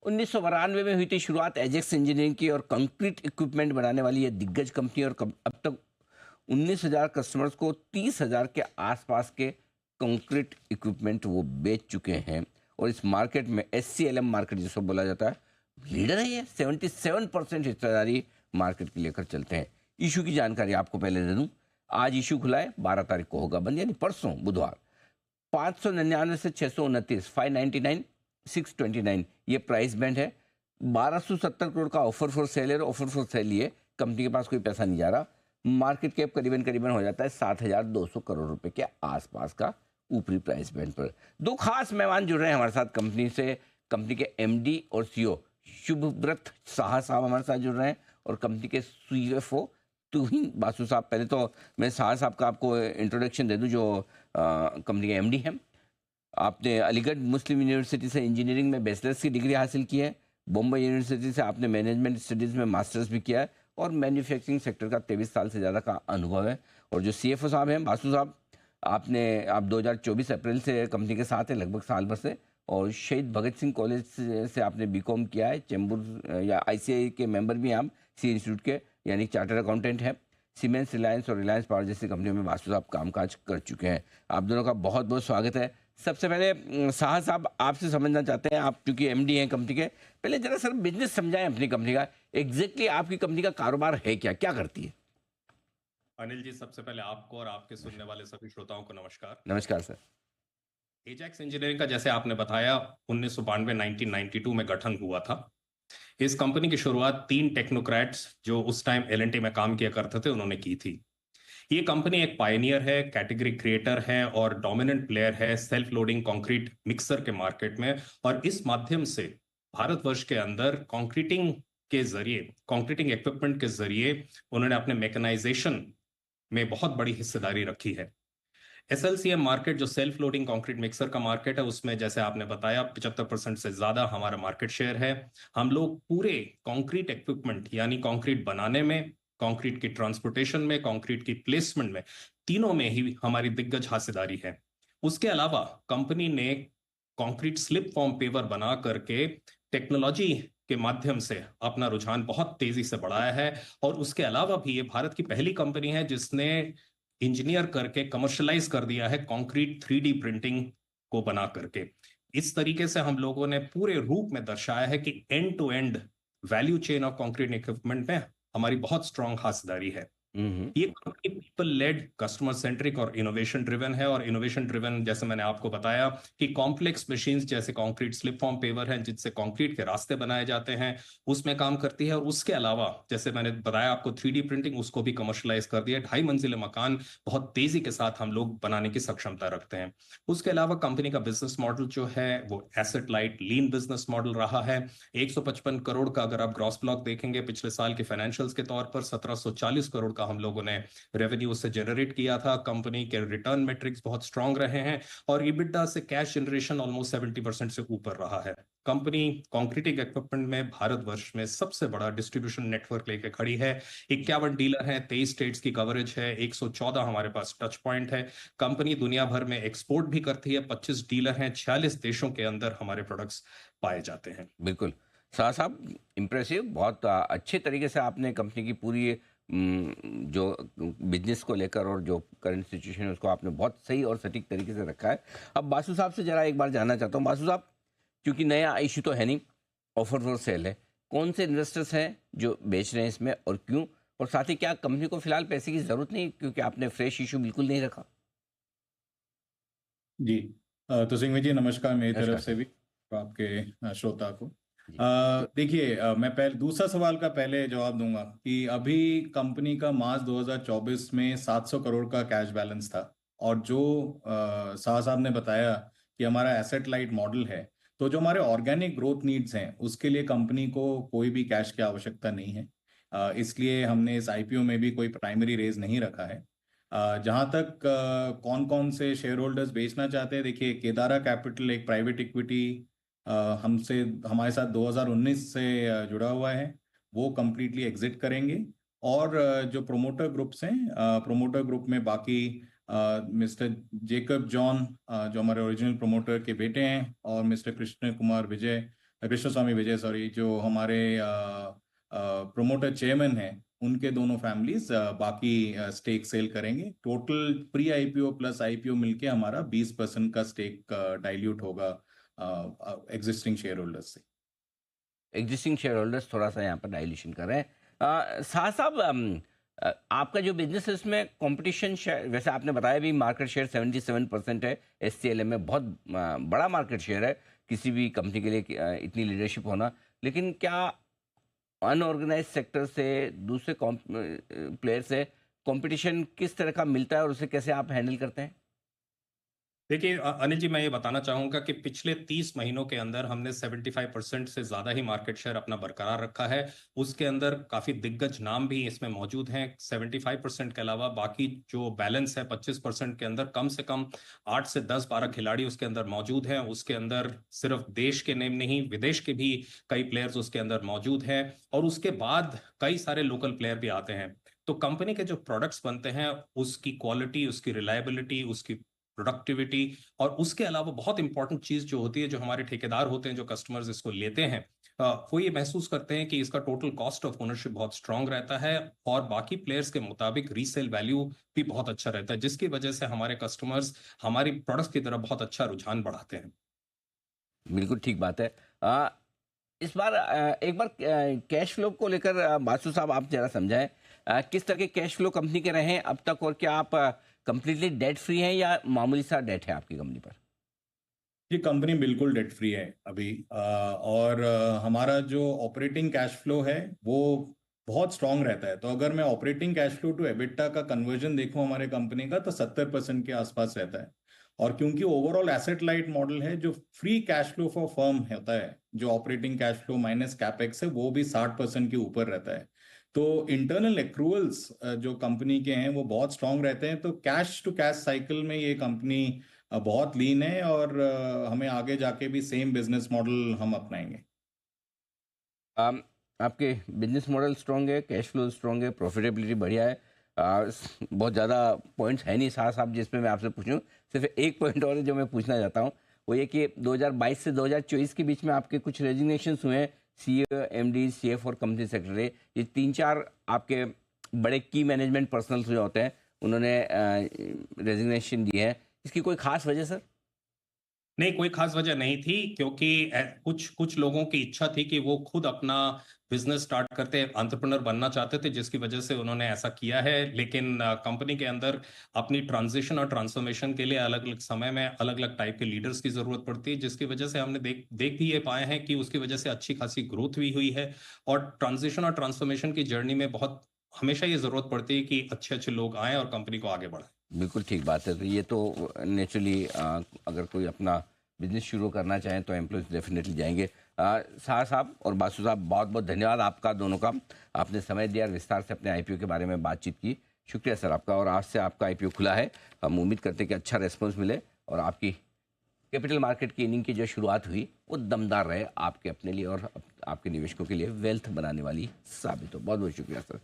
1992 में हुई थी शुरुआत एजेक्स इंजीनियरिंग की और कंक्रीट इक्विपमेंट बनाने वाली ये दिग्गज कंपनी, और अब तक 19,000 कस्टमर्स को 30,000 के आसपास के कंक्रीट इक्विपमेंट वो बेच चुके हैं। और इस मार्केट में SCLM मार्केट जिसको बोला जाता है, लीडर है ये। 77% हिस्सेदारी मार्केट की लेकर चलते हैं। इशू की जानकारी आपको पहले दे दूं, आज इशू खुला है, 12 तारीख को होगा बंद, यानी परसों बुधवार। 599 से 629, 599 629 ये प्राइस बैंड है। 1270 करोड़ का ऑफर फॉर सेल है। ऑफर फॉर सेल ये कंपनी के पास कोई पैसा नहीं जा रहा। मार्केट कैप करीबन करीबन हो जाता है 7,200 करोड़ रुपए के आसपास का ऊपरी प्राइस बैंड पर। दो खास मेहमान जुड़ रहे हैं हमारे साथ कंपनी से। कंपनी के MD और CEO शुभव्रत साहा साहब हमारे साथ जुड़ रहे हैं, और कंपनी के CFO तुहिन बासु साहब। पहले तो मैं साहा साहब का आपको इंट्रोडक्शन दे दूं, जो कंपनी के MD हैं। आपने अलीगढ़ मुस्लिम यूनिवर्सिटी से इंजीनियरिंग में बैचलर्स की डिग्री हासिल की है। बॉम्बे यूनिवर्सिटी से आपने मैनेजमेंट स्टडीज़ में मास्टर्स भी किया है, और मैन्युफैक्चरिंग सेक्टर का 23 साल से ज़्यादा का अनुभव है। और जो CFO साहब हैं बासु साहब, आप 2024 अप्रैल से कंपनी के साथ हैं, लगभग साल भर से। और शहीद भगत सिंह कॉलेज से आपने BCom किया है। चैम्बूर या ICAI के मेंबर भी हैं आप, सी इंस्टीट्यूट के, यानी चार्टर्ड अकाउंटेंट हैं। सीमेंस, रिलायंस और रिलायंस पावर जैसी कंपनियों में बासु साहब कामकाज कर चुके हैं। आप दोनों का बहुत बहुत स्वागत है। सबसे पहले साहा साहब आपसे समझना चाहते हैं, आप क्योंकि MD हैं कंपनी के, पहले जरा सर बिजनेस समझाएं अपनी कंपनी का। एग्जैक्टली आपकी कंपनी का कारोबार है क्या, क्या करती है? अनिल जी, सबसे पहले आपको और आपके सुनने वाले सभी श्रोताओं को नमस्कार। नमस्कार सर। एजेक्स इंजीनियरिंग का जैसे आपने बताया 1992 1992 में गठन हुआ था। इस कंपनी की शुरुआत 3 टेक्नोक्रेट्स जो उस टाइम L&T में काम किया करते थे उन्होंने की थी। ये कंपनी एक पायनियर है, कैटेगरी क्रिएटर है और डोमिनेंट प्लेयर है सेल्फ लोडिंग कंक्रीट मिक्सर के मार्केट में। और इस माध्यम से भारतवर्ष के अंदर कंक्रीटिंग इक्विपमेंट के जरिए उन्होंने अपने मैकेनाइजेशन में बहुत बड़ी हिस्सेदारी रखी है। SLCM मार्केट जो सेल्फ लोडिंग कंक्रीट मिक्सर का मार्केट है, उसमें जैसे आपने बताया 75% से ज्यादा हमारा मार्केट शेयर है। हम लोग पूरे कंक्रीट इक्विपमेंट यानी कंक्रीट बनाने में, कंक्रीट की ट्रांसपोर्टेशन में, कंक्रीट की प्लेसमेंट में, तीनों में ही हमारी दिग्गज हिस्सेदारी है। उसके अलावा कंपनी ने कंक्रीट स्लिप फॉर्म पेवर बना करके टेक्नोलॉजी के माध्यम से अपना रुझान बहुत तेजी से बढ़ाया है। और उसके अलावा भी ये भारत की पहली कंपनी है जिसने इंजीनियर करके कमर्शलाइज कर दिया है कंक्रीट 3D प्रिंटिंग को बना करके। इस तरीके से हम लोगों ने पूरे रूप में दर्शाया है कि end to end value chain of concrete equipment में हमारी बहुत स्ट्रांग हिस्सेदारी है। ये company people led, customer centric और इनोवेशन ड्रिवन है। और इनोवेशन ड्रिवन जैसे मैंने आपको बताया कि कॉम्प्लेक्स मशीन्स जैसे कंक्रीट स्लिप फॉर्म पेवर हैं जिससे कंक्रीट के रास्ते बनाए जाते हैं, उसमें काम करती है। और उसके अलावा जैसे मैंने बताया आपको 3D प्रिंटिंग, उसको भी कमर्शलाइज कर दिया। 2.5 मंजिले मकान बहुत तेजी के साथ हम लोग बनाने की सक्षमता रखते हैं। उसके अलावा कंपनी का बिजनेस मॉडल जो है वो एसेट लाइट लीन बिजनेस मॉडल रहा है। 155 करोड़ का अगर आप ग्रॉस ब्लॉक देखेंगे पिछले साल के फाइनेंशियल्स के तौर पर, 1740 करोड़ का हम लोगों ने रेवेन्यू से जनरेट किया था। कंपनी के रिटर्न मैट्रिक्स बहुत स्ट्रांग रहे हैं और EBITDA से कैश जनरेशन ऑलमोस्ट 70% से ऊपर रहा है। कंपनी कंक्रीटिंग इक्विपमेंट में भारतवर्ष में सबसे बड़ा डिस्ट्रीब्यूशन नेटवर्क लेके खड़ी है। 51 डीलर हैं, 23 स्टेट्स की कवरेज है, 114 हमारे पास टच पॉइंट है। कंपनी दुनिया भर में एक्सपोर्ट भी करती है, 25 डीलर हैं, 46 देशों के अंदर हमारे प्रोडक्ट्स पाए जाते हैं। बिल्कुल शाह साहब, इम्प्रेसिव। बहुत अच्छे तरीके से आपने कंपनी की पूरी जो बिजनेस को लेकर और जो करंट सिचुएशन है उसको आपने बहुत सही और सटीक तरीके से रखा है। अब बासु साहब से जरा एक बार जानना चाहता हूँ। बासु साहब, क्योंकि नया इशू तो है नहीं, ऑफर फॉर सेल है, कौन से इन्वेस्टर्स हैं जो बेच रहे हैं इसमें और क्यों? और साथ ही क्या कंपनी को फिलहाल पैसे की जरूरत नहीं, क्योंकि आपने फ्रेश इशू बिल्कुल नहीं रखा? जी, तो सिंह जी नमस्कार मेरी नमस्कार तरफ से सर। भी आपके श्रोता को। जी। देखिए, मैं पहले दूसरा सवाल का पहले जवाब दूंगा कि अभी कंपनी का मार्च 2024 में 700 करोड़ का कैश बैलेंस था। और जो शाह साहब ने बताया कि हमारा एसेट लाइट मॉडल है, तो जो हमारे ऑर्गेनिक ग्रोथ नीड्स हैं उसके लिए कंपनी को कोई भी कैश की आवश्यकता नहीं है। इसलिए हमने इस IPO में भी कोई प्राइमरी रेज नहीं रखा है। जहां तक कौन कौन से शेयर होल्डर्स बेचना चाहते हैं, देखिए केदारा कैपिटल एक प्राइवेट इक्विटी हमसे हमारे साथ 2019 से जुड़ा हुआ है, वो कंप्लीटली एग्जिट करेंगे। और जो प्रोमोटर ग्रुप्स हैं, प्रोमोटर ग्रुप में बाकी मिस्टर जेकब जॉन जो हमारे ओरिजिनल प्रोमोटर के बेटे हैं, और मिस्टर कृष्ण कुमार विजय कृष्णस्वामी विजय सॉरी, जो हमारे प्रोमोटर चेयरमैन हैं, उनके दोनों फैमिलीज बाकी स्टेक सेल करेंगे। Total pre IPO plus IPO मिलके हमारा 20% का स्टेक डाइल्यूट होगा एग्जिस्टिंग शेयर होल्डर्स से। एग्जिस्टिंग शेयर होल्डर्स थोड़ा सा यहाँ पर डाइल्यूशन कर रहे हैं। साहब साहब, आपका जो बिजनेस है उसमें कंपटीशन शेयर, वैसे आपने बताया भी मार्केट शेयर 77% है एससीएलएम में, बहुत बड़ा मार्केट शेयर है किसी भी कंपनी के लिए इतनी लीडरशिप होना। लेकिन क्या अनऑर्गेनाइज सेक्टर से, दूसरे प्लेयर से कंपटीशन किस तरह का मिलता है और उसे कैसे आप हैंडल करते हैं? देखिए अनिल जी, मैं ये बताना चाहूंगा कि पिछले 30 महीनों के अंदर हमने 75% से ज्यादा ही मार्केट शेयर अपना बरकरार रखा है। उसके अंदर काफी दिग्गज नाम भी इसमें मौजूद हैं। 75% के अलावा बाकी जो बैलेंस है 25% के अंदर कम से कम 8 से 10-12 खिलाड़ी उसके अंदर मौजूद हैं। उसके अंदर सिर्फ देश के नेम नहीं, विदेश के भी कई प्लेयर्स उसके अंदर मौजूद हैं, और उसके बाद कई सारे लोकल प्लेयर भी आते हैं। तो कंपनी के जो प्रोडक्ट्स बनते हैं उसकी क्वालिटी, उसकी रिलायबिलिटी, उसकी प्रोडक्टिविटी, और उसके अलावा बहुत इंपॉर्टेंट चीज जो होती है, जो हमारे ठेकेदार होते हैं, जो कस्टमर्स इसको लेते हैं, वो ये महसूस करते हैं कि इसका टोटल कॉस्ट ऑफ ओनरशिप बहुत स्ट्रांग रहता है, और बाकी प्लेयर्स के मुताबिक रीसेल वैल्यू भी बहुत अच्छा रहता है, जिसकी वजह से हमारे कस्टमर्स हमारी प्रोडक्ट्स की तरफ बहुत अच्छा रुझान बढ़ाते हैं। बिल्कुल ठीक बात है। इस बार एक बार कैश फ्लो को लेकर बासु साहब आप जरा समझाएं, किस तरह के कैश फ्लो कंपनी के रहे हैं अब तक, और क्या आप कंप्लीटली डेट फ्री हैं या मामूली सा डेट है आपकी कंपनी पर? ये कंपनी बिल्कुल डेट फ्री है अभी, और हमारा जो ऑपरेटिंग कैश फ्लो है वो बहुत स्ट्रांग रहता है। तो अगर मैं operating cash flow to EBITDA का कन्वर्जन देखूं हमारे कंपनी का, तो 70% के आसपास रहता है। और क्योंकि ओवरऑल एसेट लाइट मॉडल है, जो free cash flow for firm होता है, जो operating cash flow minus capex है, वो भी 60% के ऊपर रहता है। तो इंटरनल एक्रूवल्स जो कंपनी के हैं वो बहुत स्ट्रांग रहते हैं। तो कैश टू कैश साइकिल में ये कंपनी बहुत लीन है, और हमें आगे जाके भी सेम बिजनेस मॉडल हम अपनाएंगे। आम, आपके बिजनेस मॉडल स्ट्रांग है, कैश फ्लो स्ट्रांग है, प्रॉफिटेबिलिटी बढ़िया है। बहुत ज़्यादा पॉइंट्स है नहीं साहब जिसमें मैं आपसे पूछूं। सिर्फ एक पॉइंट और है जो मैं पूछना चाहता हूं, वो ये कि 2022 से 2024 के बीच में आपके कुछ रेजिग्नेशंस हुए हैं, सीईओ, एमडी, सीएफ और कंपनी सेक्रेटरी। ये 3-4 आपके बड़े की मैनेजमेंट पर्सनल्स जो होते हैं, उन्होंने रेजिग्नेशन दी है। इसकी कोई खास वजह सर? नहीं, कोई खास वजह नहीं थी, क्योंकि कुछ कुछ लोगों की इच्छा थी कि वो खुद अपना बिजनेस स्टार्ट करते, एंटरप्रेन्योर बनना चाहते थे, जिसकी वजह से उन्होंने ऐसा किया है। लेकिन कंपनी के अंदर अपनी ट्रांजिशन और ट्रांसफॉर्मेशन के लिए अलग अलग समय में अलग अलग टाइप के लीडर्स की जरूरत पड़ती है, जिसकी वजह से हमने देख भी ये पाए हैं कि उसकी वजह से अच्छी खासी ग्रोथ भी हुई है। और ट्रांजिशन और ट्रांसफॉर्मेशन की जर्नी में बहुत हमेशा ये जरूरत पड़ती है कि अच्छे अच्छे लोग आएं और कंपनी को आगे बढ़ाएं। बिल्कुल ठीक बात है। तो ये तो नेचुरली अगर कोई अपना बिजनेस शुरू करना चाहें तो एम्प्लॉयज़ डेफिनेटली जाएंगे। शाह साहब और बासु साहब, बहुत बहुत धन्यवाद आपका दोनों का। आपने समय दिया और विस्तार से अपने आईपीओ के बारे में बातचीत की। शुक्रिया सर आपका। और आज से आपका आईपीओ खुला है, हम उम्मीद करते हैं कि अच्छा रेस्पॉन्स मिले और आपकी कैपिटल मार्केट की इनिंग की जो शुरुआत हुई वो दमदार रहे आपके अपने लिए और आपके निवेशकों के लिए वेल्थ बनाने वाली साबित हो। बहुत बहुत शुक्रिया सर।